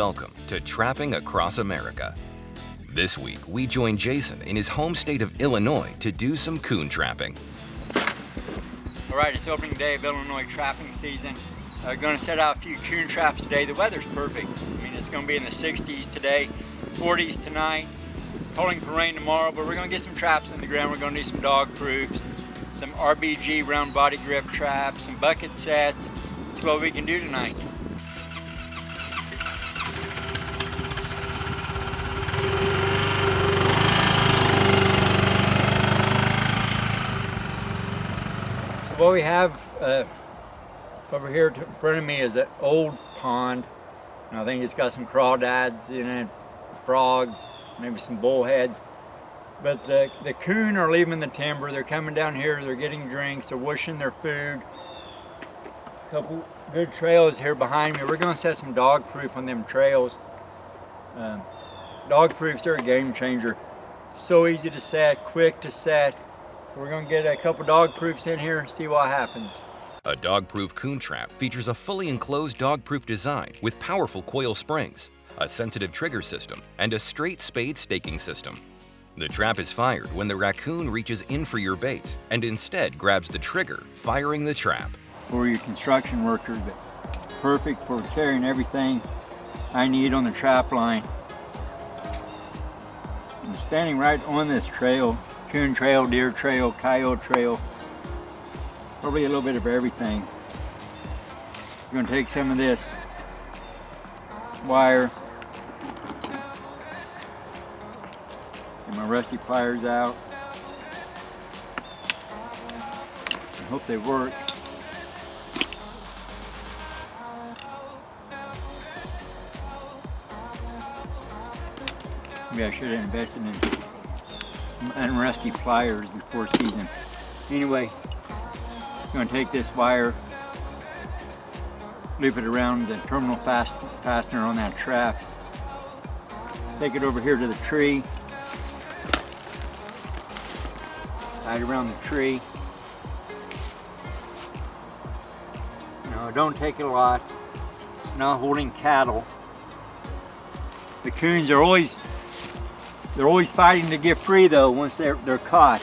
Welcome to Trapping Across America. This week, we join Jason in his home state of Illinois to do some coon trapping. All right, it's opening day of Illinois trapping season. Going to set out a few coon traps today. The weather's perfect. I mean, it's going to be in the 60s today, 40s tonight, calling for rain tomorrow, but we're going to get some traps in the ground. We're going to do some dog proofs, some RBG round body grip traps, some bucket sets. That's what we can do tonight. What we have over here in front of me is an old pond. And I think it's got some crawdads in it, frogs, maybe some bullheads. But the coon are leaving the timber. They're coming down here, they're getting drinks, they're washing their food. A couple good trails here behind me. We're gonna set some dog proof on them trails. Dog proofs are a game changer. So easy to set, quick to set. We're going to get a couple dog proofs in here and see what happens. A dog-proof coon trap features a fully enclosed dog-proof design with powerful coil springs, a sensitive trigger system, and a straight spade staking system. The trap is fired when the raccoon reaches in for your bait and instead grabs the trigger, firing the trap. For your construction workers, but perfect for carrying everything I need on the trap line. I'm standing right on this trail. Coon trail, deer trail, coyote trail, probably a little bit of everything. I'm going to take some of this wire, get my rusty pliers out. I hope they work. Maybe I should have invested in unrusty pliers before season. Anyway, I'm going to take this wire, loop it around the terminal fastener on that trap, take it over here to the tree, tie it around the tree. No, don't take it a lot. Not holding cattle. The coons are always fighting to get free though once they're caught.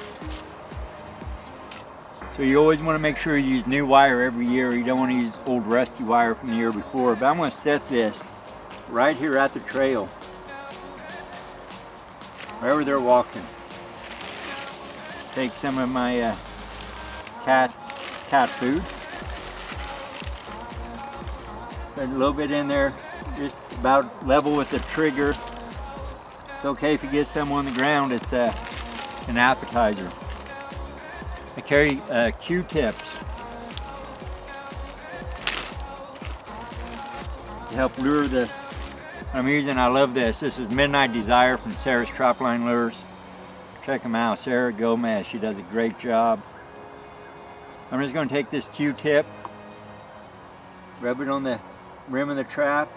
So you always want to make sure you use new wire every year. You don't want to use old rusty wire from the year before. But I'm going to set this right here at the trail, wherever they're walking. Take some of my cat food. Put a little bit in there, just about level with the trigger. It's okay if you get some on the ground, it's an appetizer. I carry Q-tips to help lure this. I love this. This is Midnight Desire from Sarah's Trapline Lures. Check them out, Sarah Gomez. She does a great job. I'm just going to take this Q-tip, rub it on the rim of the trap.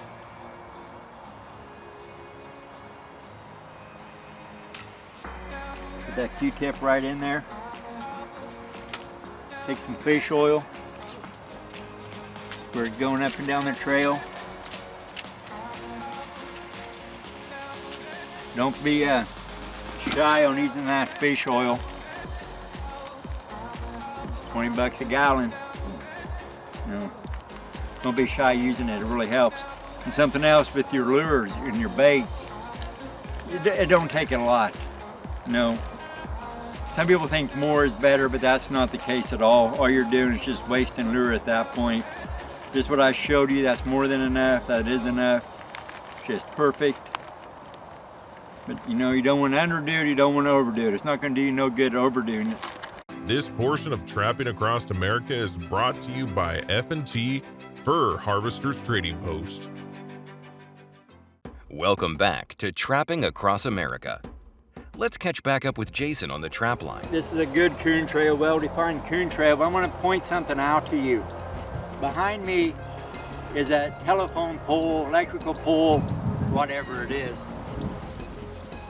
That Q-tip right in there. Take some fish oil. We're going up and down the trail. Don't be shy on using that fish oil. It's 20 bucks a gallon. No, don't be shy using it. It really helps. And something else with your lures and your baits. It don't take a lot. No. Some people think more is better, but that's not the case at all. All you're doing is just wasting lure at that point. Just what I showed you, that's more than enough. That is enough. It's just perfect. But you know, you don't want to underdo it, you don't want to overdo it. It's not going to do you no good overdoing it. This portion of Trapping Across America is brought to you by F&T Fur Harvesters Trading Post. Welcome back to Trapping Across America. Let's catch back up with Jason on the trap line. This is a good coon trail, well-defined coon trail, but I want to point something out to you. Behind me is a telephone pole, electrical pole, whatever it is.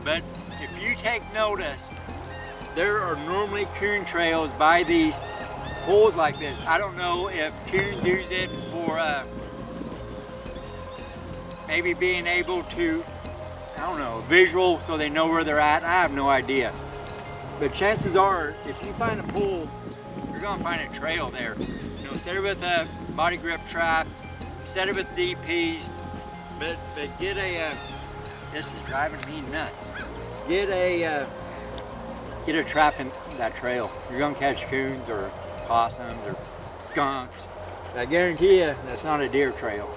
But if you take notice, there are normally coon trails by these poles like this. I don't know if coons use it for maybe being able to, I don't know, visual so they know where they're at. I have no idea. But chances are, if you find a pool, you're gonna find a trail there. You know, set it with a body grip trap, set it with DPs, but get a, this is driving me nuts. Get a trap in that trail. You're gonna catch coons or possums or skunks. I guarantee you, that's not a deer trail.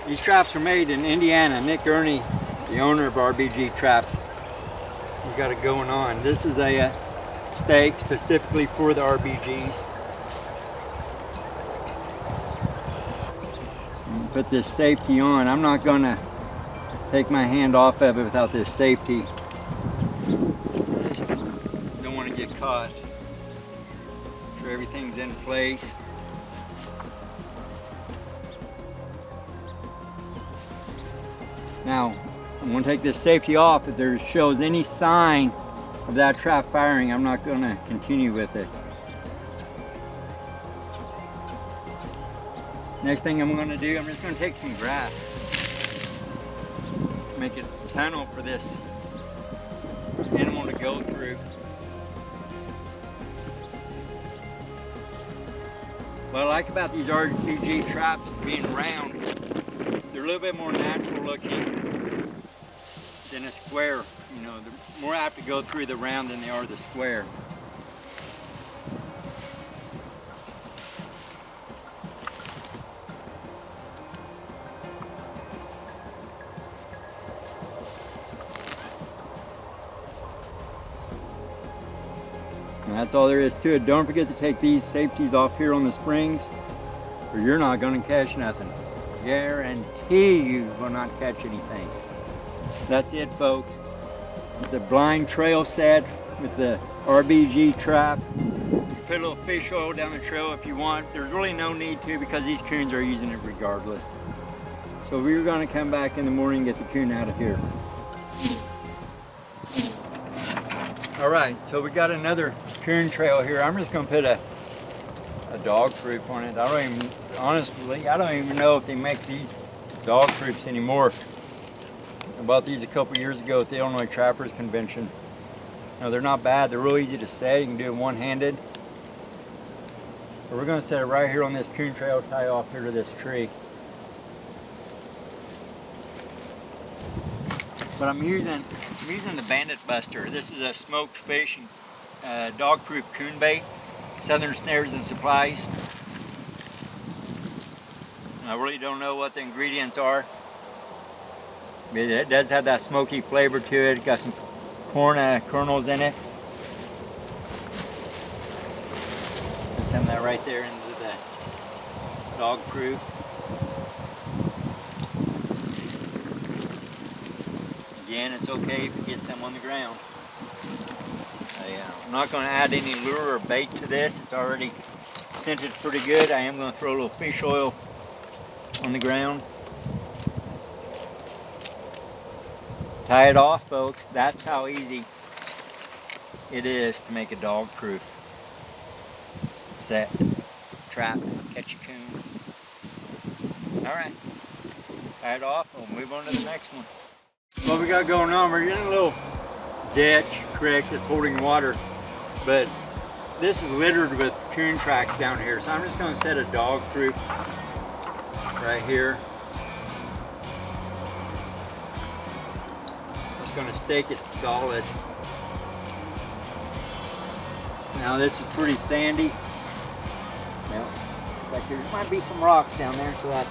These traps are made in Indiana. Nick Ernie, the owner of RBG Traps, he's got it going on. This is a stake specifically for the RBGs. Put this safety on. I'm not gonna take my hand off of it without this safety. Just don't want to get caught. Make sure everything's in place. Now, I'm going to take this safety off. If there shows any sign of that trap firing, I'm not going to continue with it. Next thing I'm going to do, I'm just going to take some grass. Make a tunnel for this animal to go through. What I like about these RBG traps being round, they're a little bit more natural looking than a square. You know, they're more apt to go through the round than they are the square. And that's all there is to it. Don't forget to take these safeties off here on the springs, or you're not going to catch nothing. Guarantee you will not catch anything. That's it, folks. The blind trail set with the RBG trap. You put a little fish oil down the trail if you want. There's really no need to, because these coons are using it regardless. So we're going to come back in the morning and get the coon out of here. All right, so we got another coon trail here. I'm just going to put a dog proof on it. Honestly, I don't even know if they make these dog proofs anymore. I bought these a couple years ago at the Illinois Trappers Convention. Now, they're not bad. They're real easy to set. You can do it one-handed. But we're going to set it right here on this coon trail, tie off here to this tree. But I'm using the Bandit Buster. This is a smoked fish and dog-proof coon bait. Southern Snares and Supplies. I really don't know what the ingredients are. But it does have that smoky flavor to it. It's got some corn kernels in it. Put some of that right there into the dog proof. Again, it's okay if you get some on the ground. I'm not going to add any lure or bait to this. It's already scented pretty good. I am going to throw a little fish oil on the ground. Tie it off, folks. That's how easy it is to make a dog proof set, trap, catch a coon. Alright, tie it off, we'll move on to the next one. What we got going on, we're in a little ditch, creek that's holding water, but this is littered with coon tracks down here, so I'm just going to set a dog proof right here. Just going to stake it solid. Now this is pretty sandy. Now, like there might be some rocks down there, so that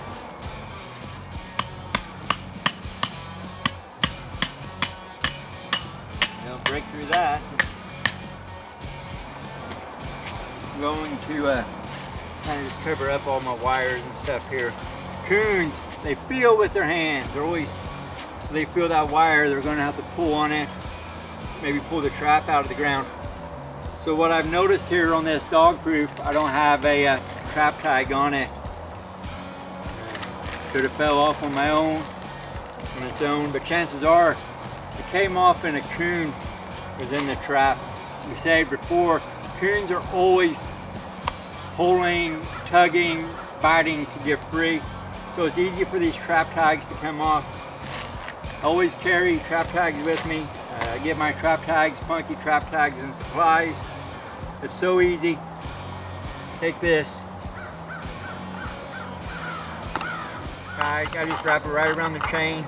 they'll break through that. I'm going to kind of just cover up all my wires and stuff here. Coons, they feel with their hands. They feel that wire, they're going to have to pull on it, maybe pull the trap out of the ground. So what I've noticed here on this dog proof, I don't have a trap tag on it. Could have fell off on my own, on its own, but chances are it came off and a coon was in the trap. We said before, coons are always pulling, tugging, biting to get free. so it's easy for these trap tags to come off. Always carry trap tags with me. I get my trap tags, funky trap tags and supplies. It's so easy. Take this. I just wrap it right around the chain.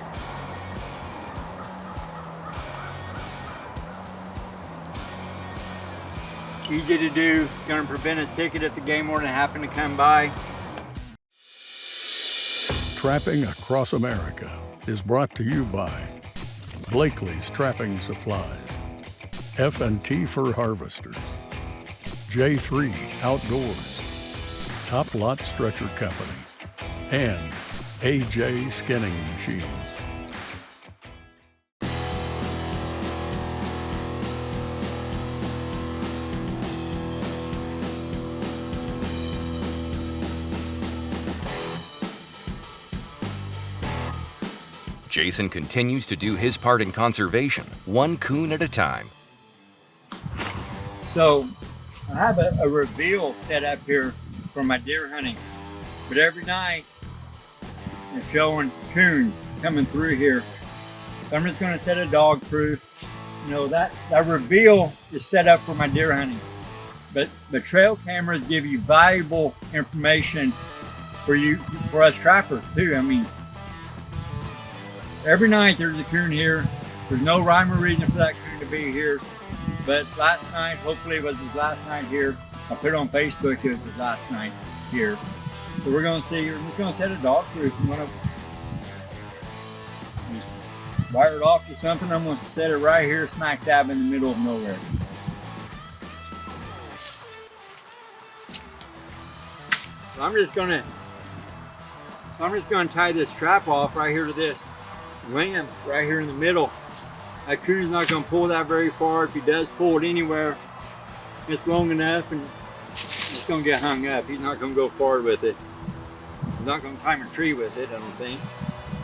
Easy to do. It's going to prevent a ticket if the game warden happen to come by. Trapping Across America is brought to you by Blakely's Trapping Supplies, F&T Fur Harvesters, J3 Outdoors, Top Lot Stretcher Company, and AJ Skinning Machines. Jason continues to do his part in conservation, one coon at a time. So I have a reveal set up here for my deer hunting, but every night I'm showing coons coming through here. So I'm just going to set a dog proof. You know, that reveal is set up for my deer hunting, but the trail cameras give you valuable information for us trappers too. I mean, every night there's a coon here. There's no rhyme or reason for that coon to be here. But last night, hopefully it was his last night here. I put it on Facebook, it was his last night here. So we're gonna see, we're just gonna set a dog proof. I'm gonna just wire it off to something. I'm gonna set it right here, smack dab in the middle of nowhere. So I'm just gonna tie this trap off right here to this limb right here in the middle. That coon's not going to pull that very far. If he does pull it anywhere, it's long enough and it's going to get hung up. He's not going to go far with it. He's not going to climb a tree with it, I don't think.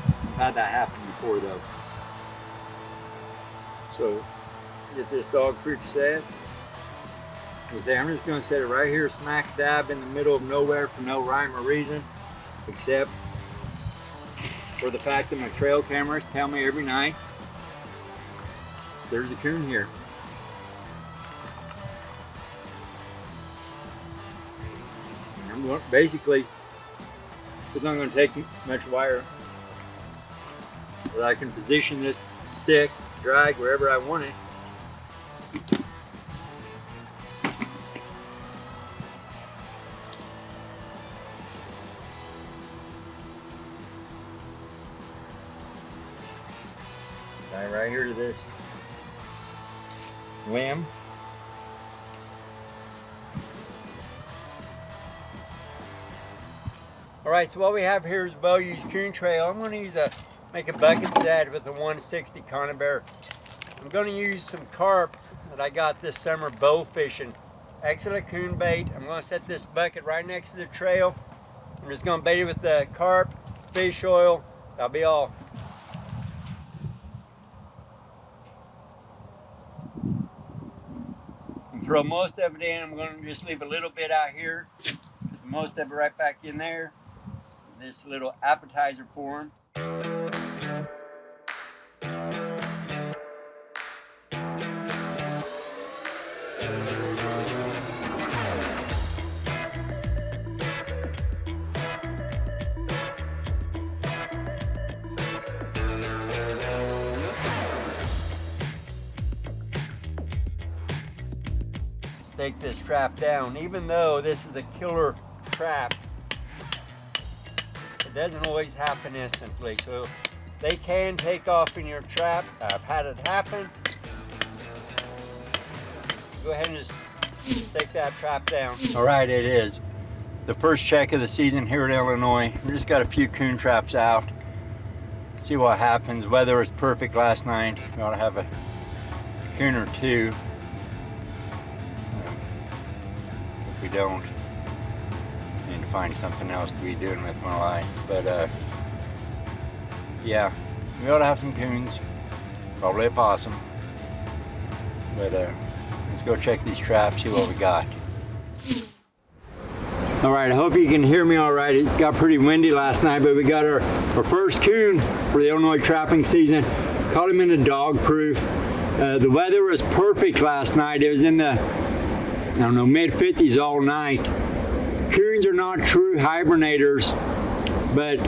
I've had that happen before though. So get this dog proof set. I'm just going to set it right here smack dab in the middle of nowhere for no rhyme or reason, except for the fact that my trail cameras tell me every night there's a coon here. And basically, it's not going to take much wire, but I can position this stick, drag wherever I want it. Right here to this limb. All right, so what we have here is a bow use coon trail. I'm going to make a bucket set with the 160 conibear. I'm going to use some carp that I got this summer bow fishing. Excellent coon bait. I'm going to set this bucket right next to the trail. I'm just going to bait it with the carp, fish oil. That'll be all. Throw most of it in. I'm going to just leave a little bit out here. Put most of it right back in there. This little appetizer for him. Take this trap down. Even though this is a killer trap, it doesn't always happen instantly. So they can take off in your trap. I've had it happen. Go ahead and just take that trap down. All right, it is the first check of the season here in Illinois. We just got a few coon traps out. See what happens. Weather was perfect last night. We ought to have a coon or two. We don't. Need to find something else to be doing with my life. But yeah, we ought to have some coons, probably a possum. But let's go check these traps, see what we got. All right, I hope you can hear me all right. It got pretty windy last night, but we got our first coon for the Illinois trapping season. Caught him in a dog proof. The weather was perfect last night. It was in the, I don't know, mid-50s all night. Coons are not true hibernators, but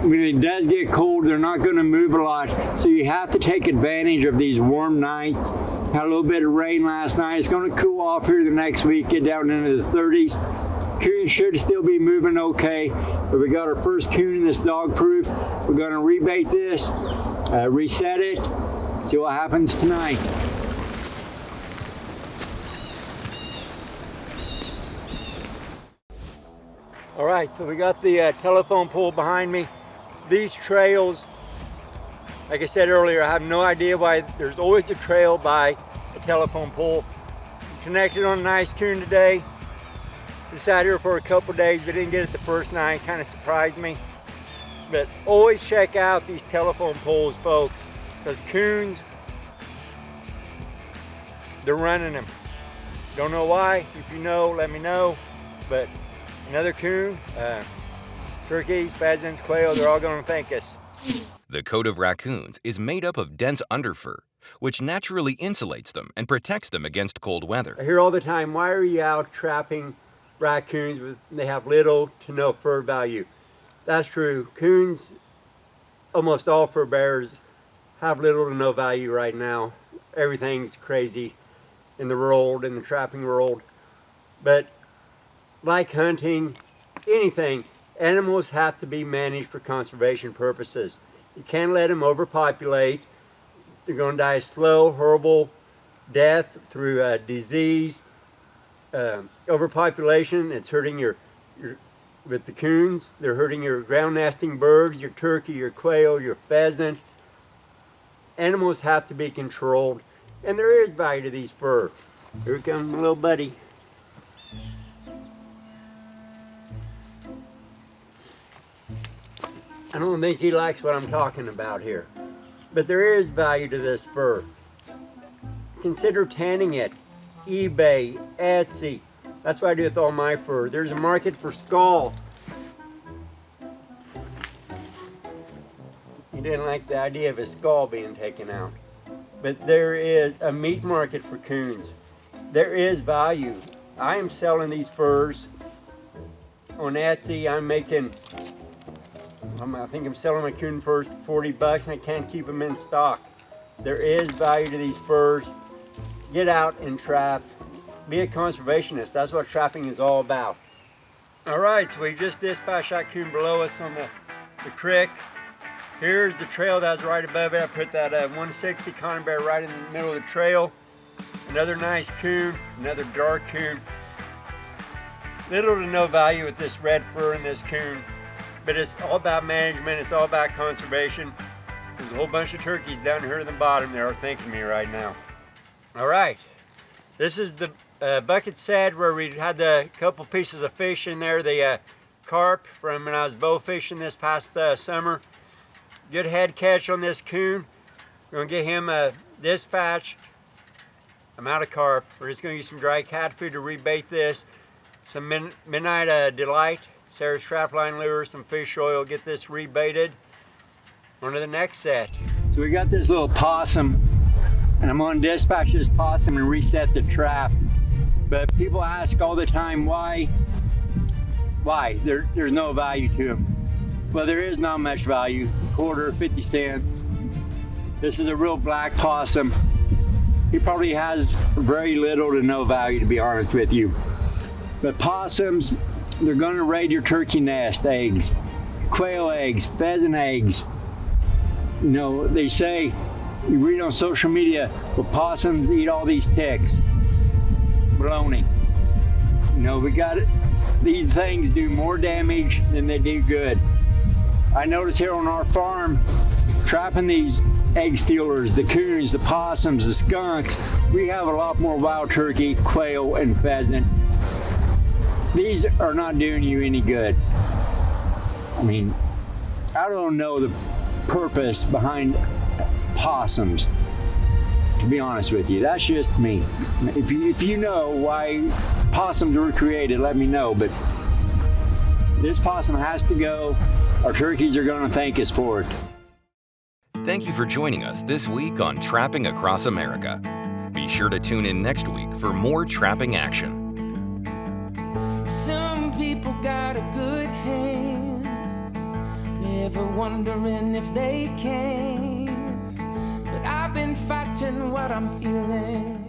when it does get cold, they're not going to move a lot. So you have to take advantage of these warm nights. Had a little bit of rain last night. It's going to cool off here the next week, get down into the 30s. Coon should still be moving okay, but we got our first coon in this dog proof. We're going to rebait this, reset it, see what happens tonight. All right, so we got the telephone pole behind me. These trails, like I said earlier, I have no idea why there's always a trail by a telephone pole. Connected on a nice coon today. We sat here for a couple days, but didn't get it the first night. Kind of surprised me. But always check out these telephone poles, folks, because coons, they're running them. Don't know why. If you know, let me know. But another coon, turkeys, pheasants, quail, they're all going to thank us. The coat of raccoons is made up of dense underfur, which naturally insulates them and protects them against cold weather. I hear all the time, why are you out trapping raccoons when they have little to no fur value? That's true. Coons, almost all fur bearers, have little to no value right now. Everything's crazy in the world, in the trapping world. But like hunting, anything, animals have to be managed for conservation purposes. You can't let them overpopulate. They're going to die a slow, horrible death through disease. Overpopulation, it's hurting your with the coons, they're hurting your ground nesting birds, your turkey, your quail, your pheasant. Animals have to be controlled, and there is value to these fur. Here comes little buddy. I don't think he likes what I'm talking about here, but there is value to this fur. Consider tanning it. eBay, Etsy. That's what I do with all my fur. There's a market for skull. He didn't like the idea of his skull being taken out. But there is a meat market for coons. There is value. I am selling these furs on Etsy. I'm making, I think I'm selling my coon furs for $40 and I can't keep them in stock. There is value to these furs. Get out and trap. Be a conservationist. That's what trapping is all about. All right, so we just dispatched that coon below us on the creek. Here's the trail that's right above it. I put that 160 cotton bear right in the middle of the trail. Another nice coon, another dark coon. Little to no value with this red fur in this coon, but it's all about management. It's all about conservation. There's a whole bunch of turkeys down here at the bottom that are thanking me right now. All right, this is the bucket set where we had the couple pieces of fish in there, the carp from when I was bow fishing this past summer. Good head catch on this coon. We're gonna get him a dispatch. I'm out of carp. We're just gonna use some dry cat food to rebait this. Some Midnight Delight, Sarah's Trapline Lure, some fish oil, get this rebaited. On to the next set. So we got this little possum, and I'm gonna dispatch this possum and reset the trap. But people ask all the time why there's no value to him. Well, there is not much value, quarter, 50 cents. This is a real black possum. He probably has very little to no value, to be honest with you. But possums, they're gonna raid your turkey nest eggs, quail eggs, pheasant eggs. You know, they say, you read on social media, well, possums eat all these ticks. Baloney. You know, these things do more damage than they do good. I notice here on our farm, trapping these egg stealers, the coons, the possums, the skunks, we have a lot more wild turkey, quail, and pheasant. These are not doing you any good. I mean, I don't know the purpose behind possums, to be honest with you. That's just me. If you know why possums were created, let me know. But This possum has to go. Our turkeys are going to thank us for it. Thank you for joining us this week on Trapping Across America. Be sure to tune in next week for more trapping action. Some people got a good hand, never wondering if they can. But I've been fighting what I'm feeling.